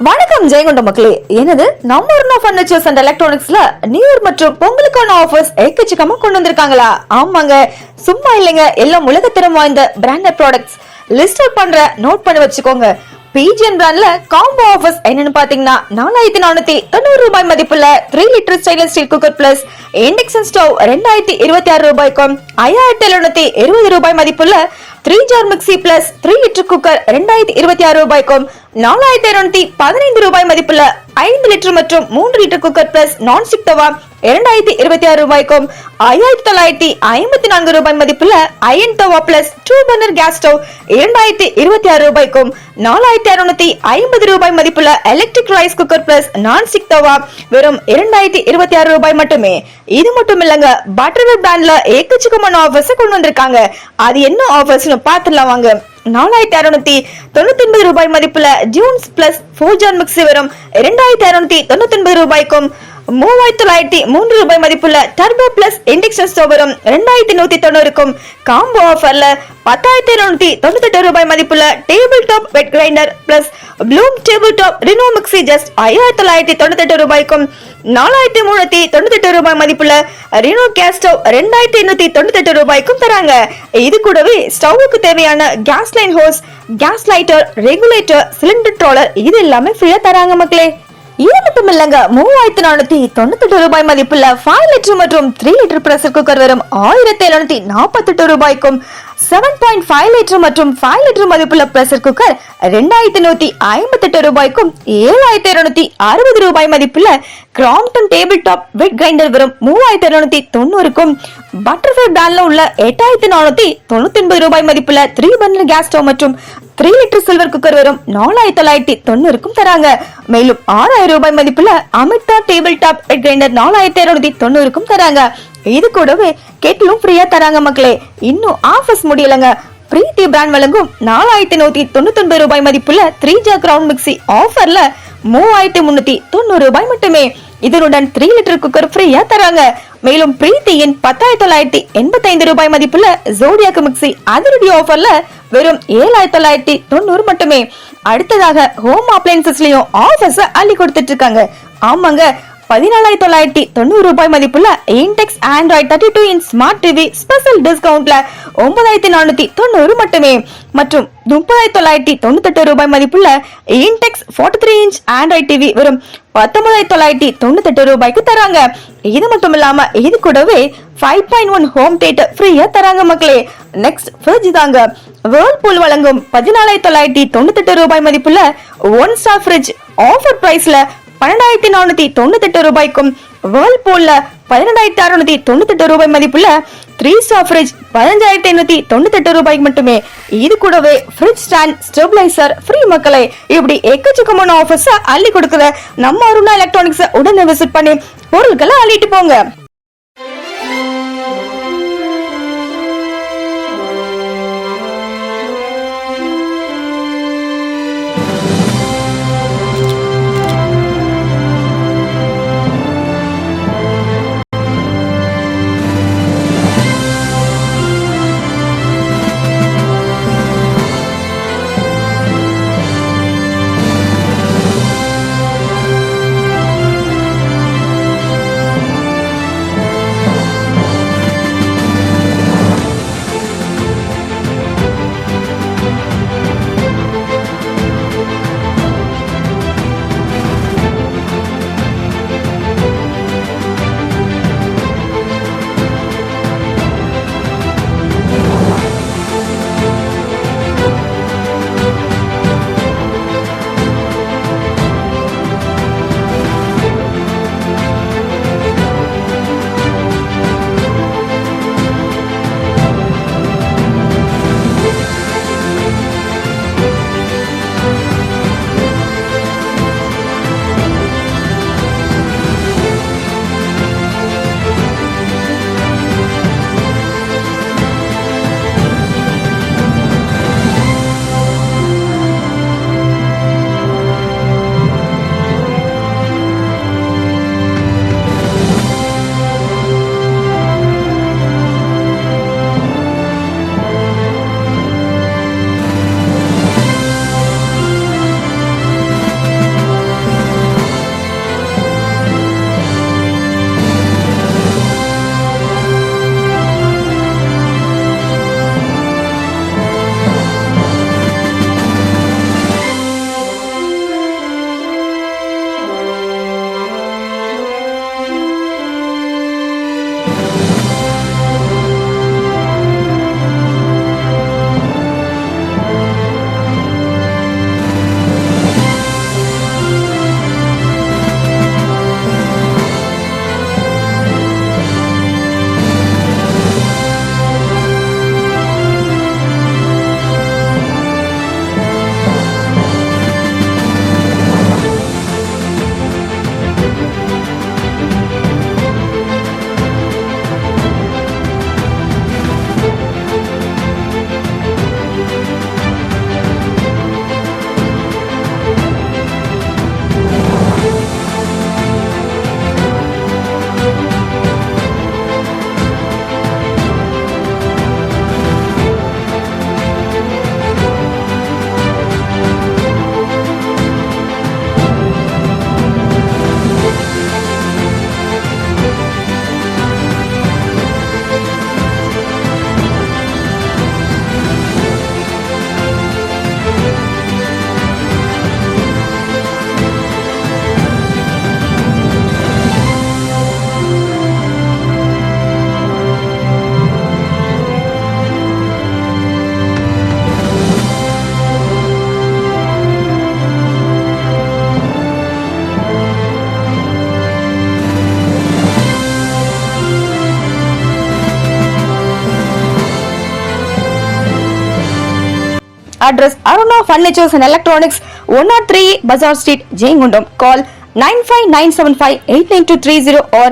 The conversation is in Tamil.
வணக்கம் ஜெயங்கொண்ட மக்களே. எனது நம்ம பர்னிச்சர்ஸ் அண்ட் எலக்ட்ரானிக்ஸ்ல நியூ இயர் மற்றும் பொங்கலுக்கான ஆஃபர்ஸ் எக்கச்சக்கமா கொண்டு வந்திருக்காங்களா? ஆமாங்க, சும்மா இல்லைங்க, எல்லாம் உலகத்தரம் வாய்ந்த பிராண்டட் ப்ராடக்ட்ஸ் லிஸ்ட் அவுட் பண்ற, நோட் பண்ணி வச்சுக்கோங்க. பிஜிஎன் பிராண்ட்ல காம்போ ஆஃபர்ஸ் என்னன்னு பாத்தீங்கன்னா 4490 ரூபாய் மதிப்புள்ள 3 litre stainless steel cooker plus induction stove 2026 ரூபாய்க்கும், 5720 ரூபாய் மதிப்புள்ள 3 jar mixie plus 3 litre cooker 2026 ரூபாய்க்கும், 4215 ரூபாய் மதிப்புள்ள 5 லிட்டர் மற்றும் 3 லிட்டர் குக்கர் பிளஸ் நான்ஸ்டிக் தவா 2026 ரூபாய்க்கும், 5954 ரூபாய் மதிப்புள்ள அயன் தவா பிளஸ் 2 பர்னர் கேஸ் ஸ்டவ் 2026 ரூபாய்க்கும், 4650 ரூபாய் மதிப்புள்ள electric rice cooker plus nonstick தவா வெறும் 2026 ரூபாய் மட்டுமே. இது மட்டும் இல்லங்க, பட்டர்வேர் பிராண்ட்ல ஏக்கச்சக்கமான ஆஃபர்ஸ் கொண்டு வந்திருக்காங்க. அது என்ன ஆஃபர்ஸ்னு பாத்துலாம் வாங்க. 4699 ரூபாய் மதிப்புள்ள ஜூன்ஸ் பிளஸ் 4 ஜார் மிக்சி வெறும் 2699 ரூபாய்க்கும், 3903 ரூபாய் மதிப்புள்ள டர்போ பிளஸ் இண்டக்ஷன் ஸ்டவ் வரும் 2190க்கும், காம்போ ஆஃபர்ல 10798 ரூபாய் மதிப்புள்ள table top wet grinder plus Bloom table top Reno mixie just 5998 ரூபாய்க்கும், 4398 ரூபாய் மதிப்புள்ள ரினோ கேஸ் ஸ்டவ் 2898 ரூபாய்க்கும் தராங்க. இது கூடவே ஸ்டவ்வுக்கு தேவையான gas line hose, gas lighter, regulator, cylinder trolley இது எல்லாமே ஃப்ரீயா தராங்க மக்களே. இது மட்டும் இல்லங்க, 3498 ரூபாய் மதிப்புள்ள 5 லிட்டர் மற்றும் 3 லிட்டர் பிரஷர் குக்கர் வரும் 1748 ரூபாய்க்கும், 7.5 லிட்டர் மற்றும் 5 லிட்டர் மதிப்புள்ள பிரஷர் குக்கர் 2158 ரூபாய்க்கும், 7260 ரூபாய் மதிப்புள்ள Crompton table top wet grinder வரும் 3290க்கும், பட்டர்வேர் பிராண்ட்ல உள்ள 8499 ரூபாய் மதிப்புள்ள 3 பர்னர் கேஸ் ஸ்டவ் மற்றும் 3 லிட்டர் சில்வர் குக்கர் வரும் 4990க்கும் தராங்க. மேலும் 6000 ரூபாய் மதிப்புள்ள Amirtha table top wet grinder 4290க்கும் தராங்க. இது கூடவே கெட்டிலும் ஃப்ரீயா தராங்க மக்களே. இன்னும் ஆஃபர்ஸ் முடியலங்க. பிரீத்தி பிராண்ட் வழங்கும் 4199 ரூபாய் மதிப்புள்ள 3 ஜார் கிரவுண்ட் மிக்சி ஆஃபர்ல 3390 ரூபாய் மட்டுமே. இதனுடன் 3 லிட்டர் குக்கர் ஃப்ரீயா தராங்க. மேலும் பிரீத்தியின் 10985 ரூபாய் மதிப்புள்ள ஜோடியாக் மிக்சி அதிரடி ஆஃபர்ல வெறும் 7990 மட்டுமே. அடுத்ததாக ஹோம் அப்ளையன்சஸ்லயும் ஆஃபர்ஸ் அள்ளி கொடுத்துட்டு இருக்காங்க. ஆமாங்க, 14990 ரூபாய் மதிப்புள்ள Intex Android 32 inch smart TV special டிஸ்கவுண்ட்ல 9490 மட்டுமே. மற்றும் 30998 ரூபாய் மதிப்புள்ள இன்டெக்ஸ் 43 இன்ச் ஆண்ட்ராய்ட் டிவி வெறும் 19998 ரூபாய்க்கு தராங்க. இது மட்டும் இல்லாம இது கூடவே 5.1 ஹோம் தியேட்டர் ஃப்ரீயா தராங்க மக்களே. நெக்ஸ்ட் ஃப்ரிட்ஜ் தாங்க. வேர்ல்பூல் வழங்கும் 14998 ரூபாய் மதிப்புள்ள 1 ஸ்டார் ஃப்ரிட்ஜ் ஆஃபர் பிரைஸ்ல 12498 ரூபாய்க்கும், வேர்ல்பூல்ல 12698 ரூபாய் மதிப்புள்ள 3 ஸ்டார் ஃப்ரிட்ஜ் 15598 ரூபாய்க்கு மட்டுமே. இது கூடவே ஃப்ரிட்ஜ் ஸ்டாண்ட், ஸ்டெபிளைசர் ஃப்ரீ மக்களே. இப்படி எக்கச்சக்கமான ஆஃபர்ஸ் அள்ளி கொடுக்குற நம்ம அருணா எலக்ட்ரானிக்ஸ் உடனே விசிட் பண்ணி பொருட்களை அள்ளிட்டு போங்க. address Aruna Furnitures and Electronics, 103 Bazaar Street, Jayengundam. Call 95975 89230 or